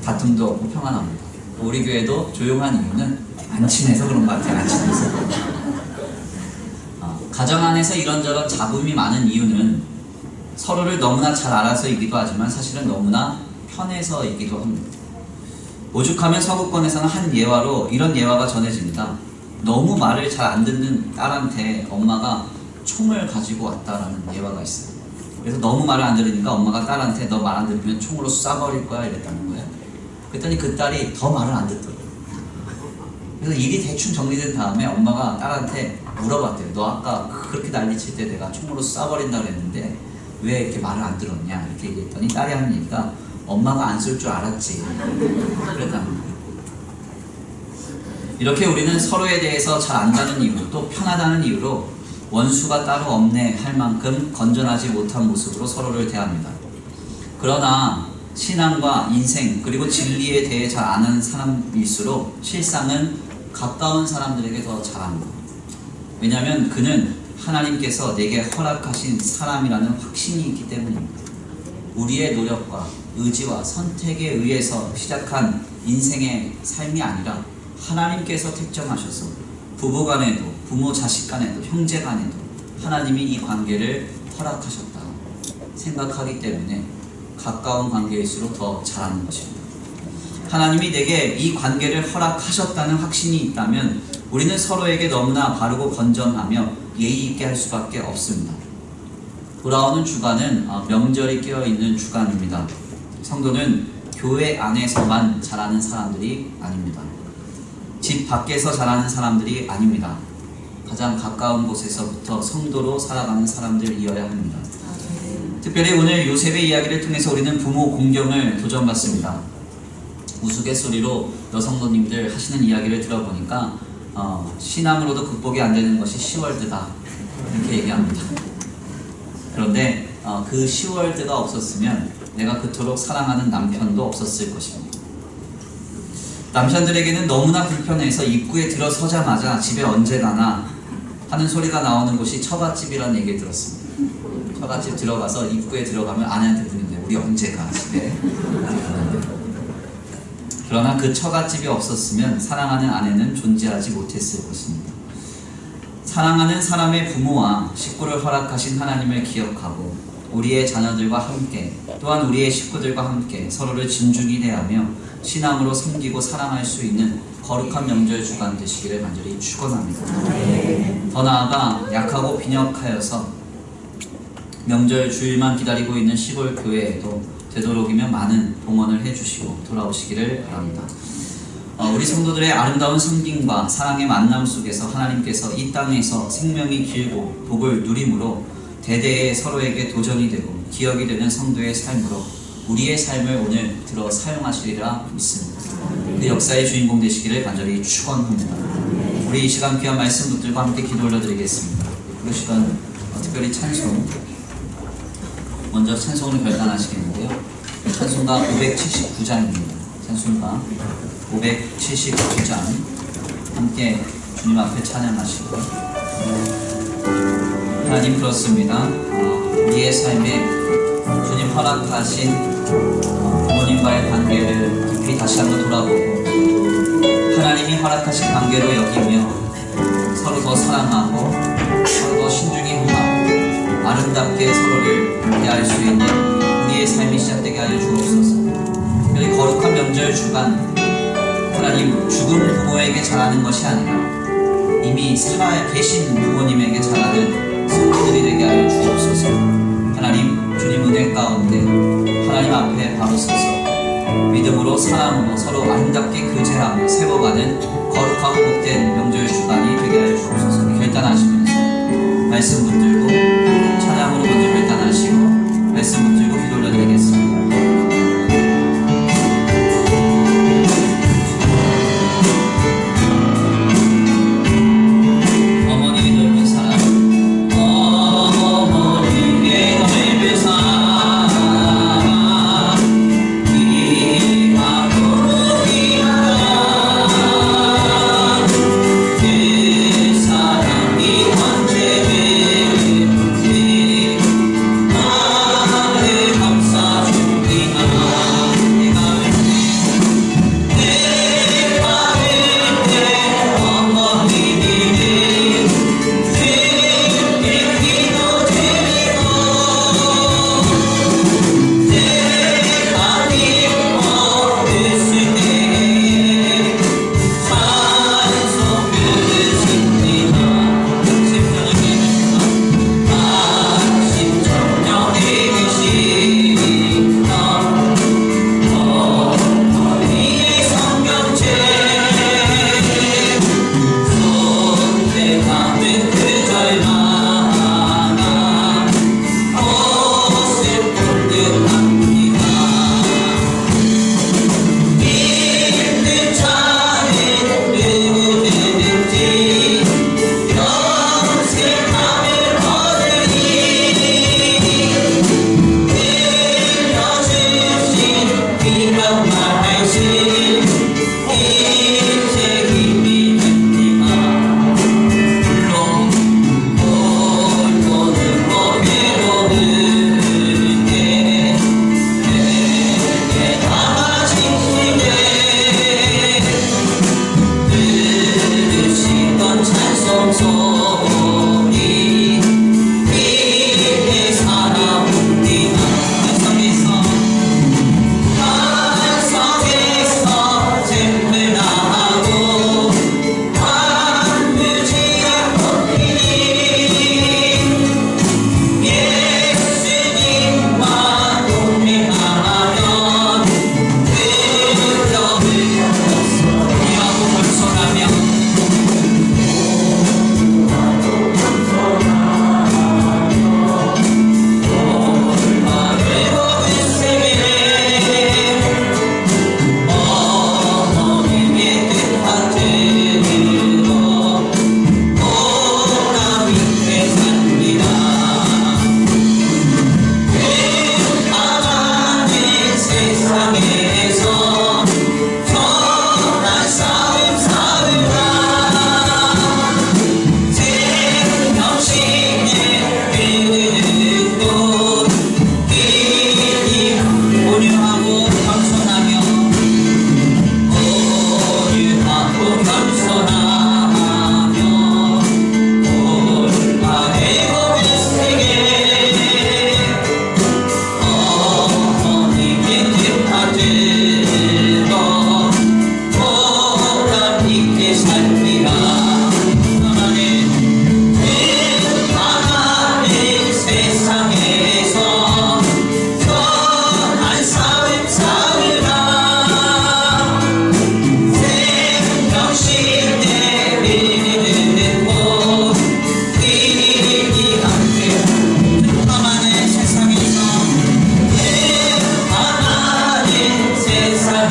다툼도 없고 평안합니다. 우리 교회도 조용한 이유는 안 친해서 그런 것 같아요. 안 친해서. 가정 안에서 이런저런 잡음이 많은 이유는 서로를 너무나 잘 알아서이기도 하지만 사실은 너무나 편해서이기도 합니다. 오죽하면 서구권에서는 한 예화로 이런 예화가 전해집니다. 너무 말을 잘 안 듣는 딸한테 엄마가 총을 가지고 왔다라는 예화가 있어요. 그래서 너무 말을 안 들으니까 엄마가 딸한테 너 말 안 들으면 총으로 쏴버릴 거야 이랬다는 거예요. 그랬더니 그 딸이 더 말을 안 듣더라고요. 그래서 일이 대충 정리된 다음에 엄마가 딸한테 물어봤대요. 너 아까 그렇게 난리칠 때 내가 총으로 쏴버린다 그랬는데 왜 이렇게 말을 안 들었냐 이렇게 얘기했더니 딸이 하는 얘기가 엄마가 안 쓸 줄 알았지 그랬다는 거예요. 이렇게 우리는 서로에 대해서 잘 안다는 이유 또 편하다는 이유로 원수가 따로 없네 할 만큼 건전하지 못한 모습으로 서로를 대합니다. 그러나 신앙과 인생 그리고 진리에 대해 잘 아는 사람일수록 실상은 가까운 사람들에게 더 잘합니다. 왜냐하면 그는 하나님께서 내게 허락하신 사람이라는 확신이 있기 때문입니다. 우리의 노력과 의지와 선택에 의해서 시작한 인생의 삶이 아니라 하나님께서 택정하셔서 부부 간에도 부모 자식 간에도 형제 간에도 하나님이 이 관계를 허락하셨다 생각하기 때문에 가까운 관계일수록 더 잘하는 것입니다. 하나님이 내게 이 관계를 허락하셨다는 확신이 있다면 우리는 서로에게 너무나 바르고 건전하며 예의 있게 할 수밖에 없습니다. 돌아오는 주간은 명절이 끼어있는 주간입니다. 성도는 교회 안에서만 자라는 사람들이 아닙니다. 집 밖에서 자라는 사람들이 아닙니다. 가장 가까운 곳에서부터 성도로 살아가는 사람들이어야 합니다. 특별히 오늘 요셉의 이야기를 통해서 우리는 부모 공경을 도전받습니다. 우스갯소리로 여성도님들 하시는 이야기를 들어보니까 신앙으로도 극복이 안 되는 것이 10월드다 이렇게 얘기합니다. 그런데 그 10월드가 없었으면 내가 그토록 사랑하는 남편도 없었을 것입니다. 남편들에게는 너무나 불편해서 입구에 들어서자마자 집에 언제 가나 하는 소리가 나오는 곳이 처갓집이라는 얘기를 들었습니다. 처갓집 들어가서 입구에 들어가면 아내한테 묻는데 우리 언제 가 집에? 그러나 그 처갓집이 없었으면 사랑하는 아내는 존재하지 못했을 것입니다. 사랑하는 사람의 부모와 식구를 허락하신 하나님을 기억하고 우리의 자녀들과 함께 또한 우리의 식구들과 함께 서로를 진중히 대하며 신앙으로 섬기고 사랑할 수 있는 거룩한 명절 주간 되시기를 간절히 축원합니다. 더 나아가 약하고 빈약하여서 명절 주일만 기다리고 있는 시골 교회에도 되도록이면 많은 봉헌을 해주시고 돌아오시기를 바랍니다. 우리 성도들의 아름다운 섬김과 사랑의 만남 속에서 하나님께서 이 땅에서 생명이 길고 복을 누림으로 대대에 서로에게 도전이 되고 기억이 되는 성도의 삶으로 우리의 삶을 오늘 들어 사용하시리라 믿습니다. 그 역사의 주인공 되시기를 간절히 축원합니다. 우리 이 시간 귀한 말씀 붙들과 함께 기도 올려드리겠습니다. 부르시던 특별히 찬송, 먼저 찬송을 결단하시겠는데요. 찬송가 579장입니다. 찬송가 579장 함께 주님 앞에 찬양하시고, 하나님 그렇습니다. 우리의 삶에 주님 허락하신 부모님과의 관계를 깊이 다시 한번 돌아보고 하나님이 허락하신 관계로 여기며 서로 더 사랑하고 서로 더 신중히 행하고 아름답게 서로를 대할 수 있는 우리의 삶이 시작되게 하여 주옵소서. 특별히 거룩한 명절 주간, 하나님 죽은 부모에게 잘하는 것이 아니라 이미 살아 계신 부모님에게 잘하는 성도들이 되게 하여 주옵소서. 하나님 주님 은혜 가운데 하나님 앞에 바로 서서 믿음으로 사랑으로 서로 아름답게 교제하며 세워가는 거룩하고 복된 명절 주간이 되게 하여 주옵소서. 결단하시면서 말씀 붙들고 찬양으로 먼저 결단하시고 말씀 붙들고 기도 올려드리겠습니다. 감사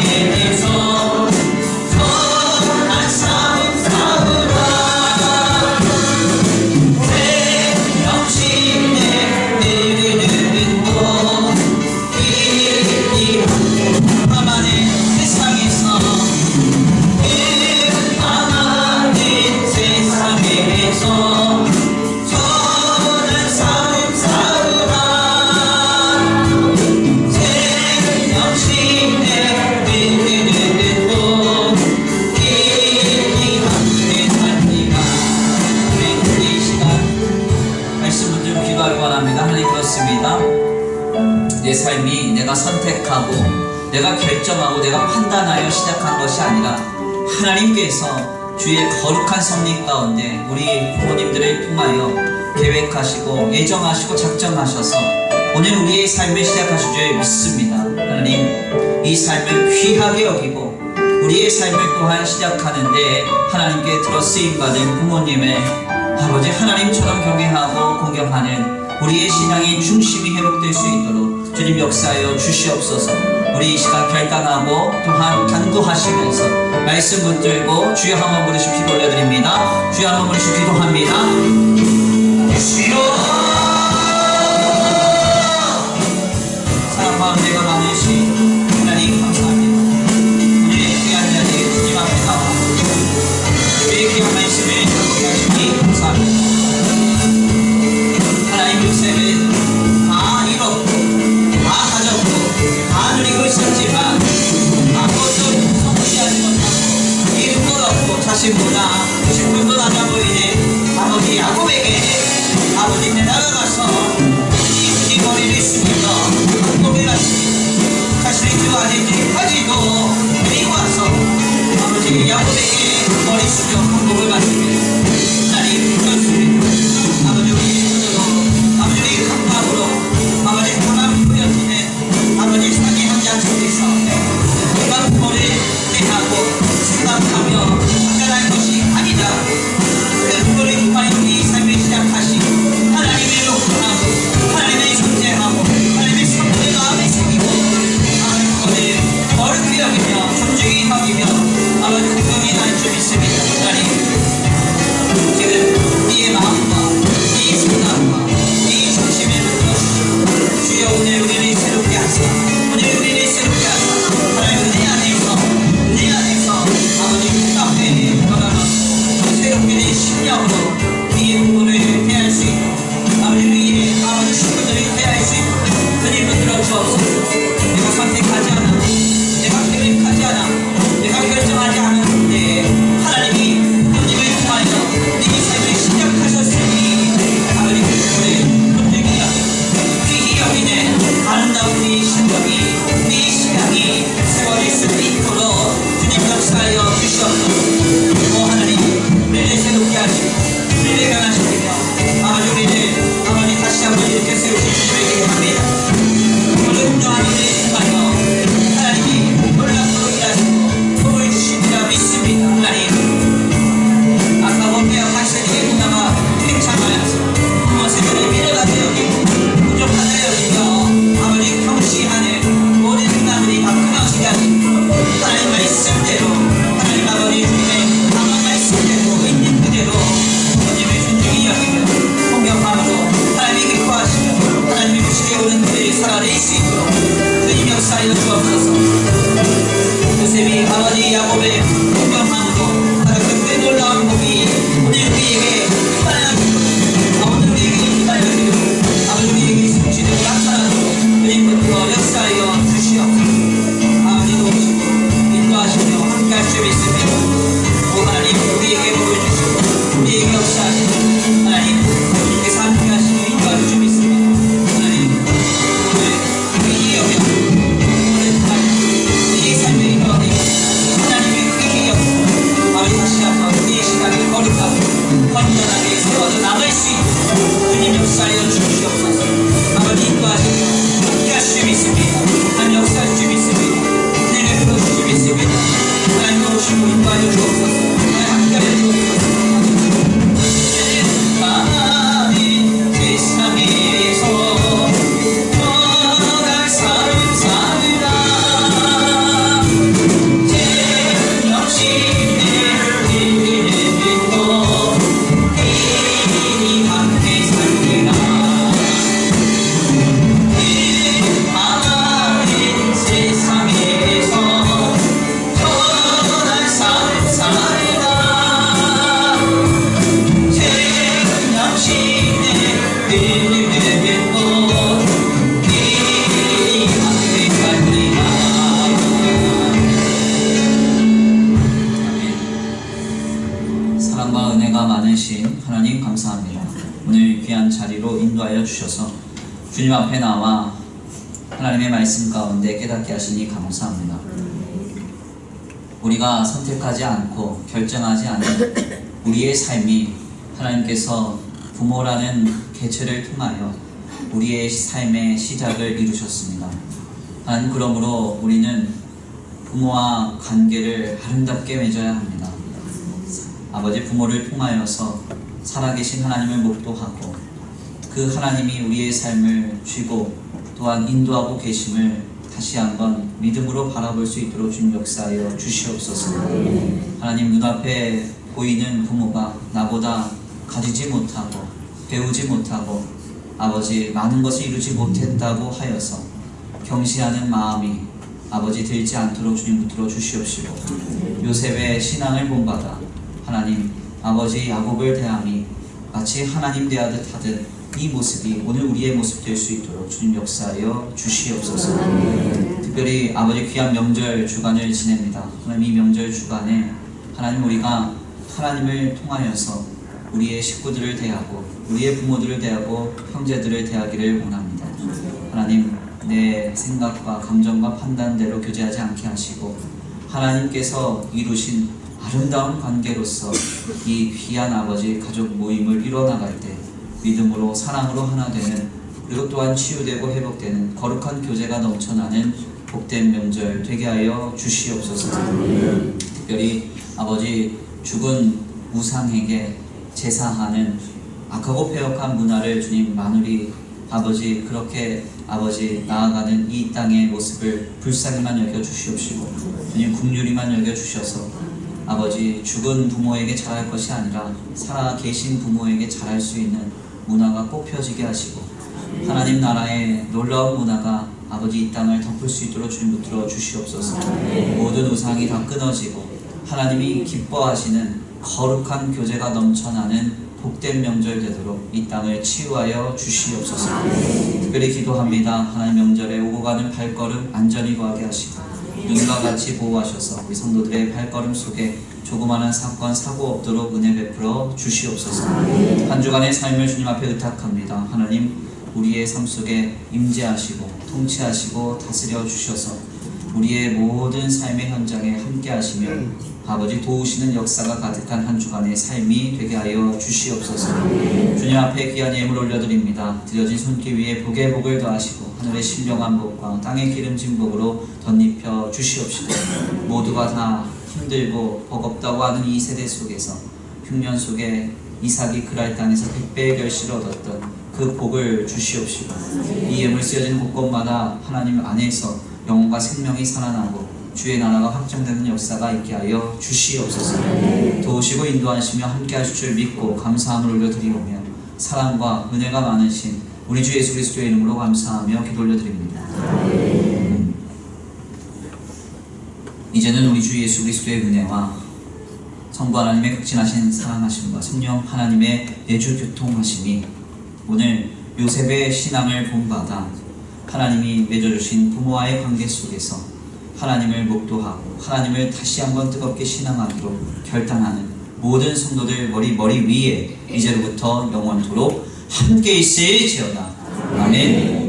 세상에서 선한 싸움 싸우라. 내 영신의 내리는 것 이 밤하늘 세상에서 밤하늘 세상에서 선한 싸움 싸우라. 새 영신의 내리는 것 이 밤의 살기가 우리 이 시간 말씀을 좀 기도하기 원합니다. 하나님, 그렇습니다. 내 삶이 내가 선택하고 내가 결정하고 내가 판단하여 시작한 것이 아니라 하나님께서 주의 거룩한 섭리 가운데 우리 부모님들을 통하여 계획하시고 예정하시고 작정하셔서 오늘 우리의 삶을 시작하실 줄 믿습니다. 하나님, 이 삶을 귀하게 여기고 우리의 삶을 또한 시작하는데 하나님께 들어쓰임받은 부모님의 아버지 하나님처럼 경외하고 공경하는 우리의 신앙의 중심이 회복될 수 있도록 주님 역사하여 주시옵소서. 우리 이 시간 결단하고 또한 간구하시면서 말씀 붙들고 주여 한번 부르시고 기도 올려드립니다. 주여 한번 부르시고 기도합니다. 주여 사랑 마음대가 많으신 하나님, 감사합니다. 우리의 귀한 자리 주님 앞에 나와 우리의 귀한 말씀을 전하게 하시니 감사합니다. 하나님, 요셉은 다 잃었고 다 가졌고 다 누리고 있었지만 아무것도 성취하지 못하고 이름도 없고 자신보다 질문도 낮아 보이는 아버지 야곱에게 아버지 내다가가서 이 머리를 숙이며 고개를 하시니 자신이 주 아들들까지도 데리고 와서 아버지 야곱에게 머리 숙여 공복을 받으며 하나님, 그것을 아버지 우리의 손으로 아버지 우리의 감각으로 아버지 바람 뿌려지는 아버지 사기 현장 속에서 내가 부모를 대하고 생각하며 판단할 것이 아니다. 그 부모를 통하여 우리 삶을 시작하시고 하나님의 용서하고 하나님의 존재하고 하나님의 선물을 마음에 새기고 하나님 그것을 어렵게 여기며 존중히 여기며 아버지 공경이 날 줄 믿습니다. 하나님, 지금 이의 마음과 이의 생각과 이의 중심을 불러주시고 주여 오늘 우리를 새롭게 하사 오늘 우리를 새롭게 하사 하나님 은혜 안에서 아버지 그 앞에 걸어놓고 새롭게 된 심령으로 이의 부모를 대할 수 있고 아버지 우리의 아버지 친구들을 대할 수 있고 주님 붙들어 주옵소서. 내가 선택하지 않아 내가 계획하지 않아 내가 결정하지 않았는데 하나님이 부모님을 통하여 네 삶을 시작하셨으니 아버지 그 부모를 존중히 여기고 귀히 여기는 아름다운 네 신경이 네 신앙이 세워질 수 있도록 주님 역사하여 주시옵소서. 오 하나님, 우리를 새롭게 하시고 우리를 변화시키며 아버지 우리를 아버지 다시 한번 이렇게 세우신 주님에게 합니다. 오늘 운동하는 우리를 통하여 하나님이 놀랍도록 일하시고 복을 주시리라 믿습니다. 하나님, 아까 원배와 하시는 누나가 팽창하여서 부모세들이 미래가 되어지고 부족하다 여기며 아버지 경시하는 모든 생각들이 다 끊어지게 하시고 하나님 말씀대로 하나님 아버지 주님의 강한 말씀대로 있는 그대로 주님의 존중이 여기며 공경함으로 하나님이 기뻐하시며 하나님이 주시게 오는 그들이 살아낼 수 있도록 주님 역사하여 주옵소서. 요셉이 아버지 야곱의 공경함으로 바로 그때 놀라운 복이 오늘 우리에게 기다려주고 오늘 우리에게 기다려주고 아버지 우리에게 성취되고 나타나도록 주님부터 역사하여 주시옵소서. 아버지 도우시고 인도하시며 함께할 수 있습니다. 오 하나님, 우리에게 복을 주시고 우리에게 역사하시고 하나님 우리에게 함께하시며 인도할 수 있습니다. 하나님, 오늘 귀히 여겨 오늘 이 삶을 이끌어내고 하나님의 귀히 인도하여 주셔서 주님 앞에 나와 하나님의 말씀 가운데 깨닫게 하시니 감사합니다. 우리가 선택하지 않고 결정하지 않은 우리의 삶이 하나님께서 부모라는 개체를 통하여 우리의 삶의 시작을 이루셨습니다. 하나님, 그러므로 우리는 부모와 관계를 아름답게 맺어야 합니다. 아버지, 부모를 통하여서 살아계신 하나님을 목도하고 그 하나님이 우리의 삶을 쥐고 또한 인도하고 계심을 다시 한번 믿음으로 바라볼 수 있도록 주님 역사하여 주시옵소서. 하나님, 눈앞에 보이는 부모가 나보다 가지지 못하고 배우지 못하고 아버지 많은 것을 이루지 못했다고 하여서 경시하는 마음이 아버지 들지 않도록 주님 붙들어 주시옵시고, 요셉의 신앙을 본받아 하나님 아버지 야곱을 대함이 마치 하나님 대하듯 하듯 이 모습이 오늘 우리의 모습 될 수 있도록 주님 역사하여 주시옵소서. 특별히 아버지 귀한 명절 주간을 지냅니다. 하나님, 이 명절 주간에 하나님 우리가 하나님을 통하여서 우리의 식구들을 대하고 우리의 부모들을 대하고 형제들을 대하기를 원합니다. 하나님, 내 생각과 감정과 판단대로 교제하지 않게 하시고 하나님께서 이루신 아름다운 관계로서 이 귀한 아버지 가족 모임을 이뤄나갈 때 믿음으로 사랑으로 하나 되는, 그리고 또한 치유되고 회복되는 거룩한 교제가 넘쳐나는 복된 명절 되게 하여 주시옵소서. 특별히 아버지 죽은 우상에게 제사하는 악하고 패역한 문화를 주님 마누리 아버지 그렇게 아버지 나아가는 이 땅의 모습을 불쌍히만 여겨 주시옵시고, 주님 긍휼히만 여겨 주셔서 아버지 죽은 부모에게 잘할 것이 아니라 살아 계신 부모에게 잘할 수 있는 문화가 꼭 펴지게 하시고, 하나님 나라의 놀라운 문화가 아버지 이 땅을 덮을 수 있도록 주님 붙들어 주시옵소서. 모든 우상이 다 끊어지고 하나님이 기뻐하시는 거룩한 교제가 넘쳐나는 복된 명절 되도록 이 땅을 치유하여 주시옵소서. 특별히 기도합니다. 하나님, 명절에 오고 가는 발걸음 안전히 거하게 하시고 눈과 같이 보호하셔서 우리 성도들의 발걸음 속에 조그마한 사건 사고 없도록 은혜 베풀어 주시옵소서. 한 주간의 삶을 주님 앞에 의탁합니다. 하나님, 우리의 삶 속에 임재하시고 통치하시고 다스려 주셔서 우리의 모든 삶의 현장에 함께 하시며 아버지 도우시는 역사가 가득한 한 주간의 삶이 되게 하여 주시옵소서. 주님 앞에 귀한 예물 올려드립니다. 드려진 손길 위에 복의 복을 더하시고 하늘의 신령한 복과 땅의 기름진 복으로 덧입혀 주시옵시고, 모두가 다 힘들고 버겁다고 하는 이 세대 속에서 흉년 속에 이삭이 그랄 땅에서 100배의 결실을 얻었던 그 복을 주시옵시고, 이 예물 쓰여진 곳곳마다 하나님 안에서 영혼과 생명이 살아나고 주의 나라가 확정되는 역사가 있게 하여 주시옵소서. 도우시고 인도하시며 함께 하실 줄 믿고 감사함을 올려드리오며 사랑과 은혜가 많으신 우리 주 예수 그리스도의 이름으로 감사하며 기도 올려드립니다. 이제는 우리 주 예수 그리스도의 은혜와 성부 하나님의 극진하신 사랑하심과 성령 하나님의 내주 교통하심이 오늘 요셉의 신앙을 본받아 하나님이 맺어주신 부모와의 관계 속에서 하나님을 목도하고 하나님을 다시 한번 뜨겁게 신앙하기로 결단하는 모든 성도들 머리 위에 이제로부터 영원토록 함께 있을지어다. 아멘.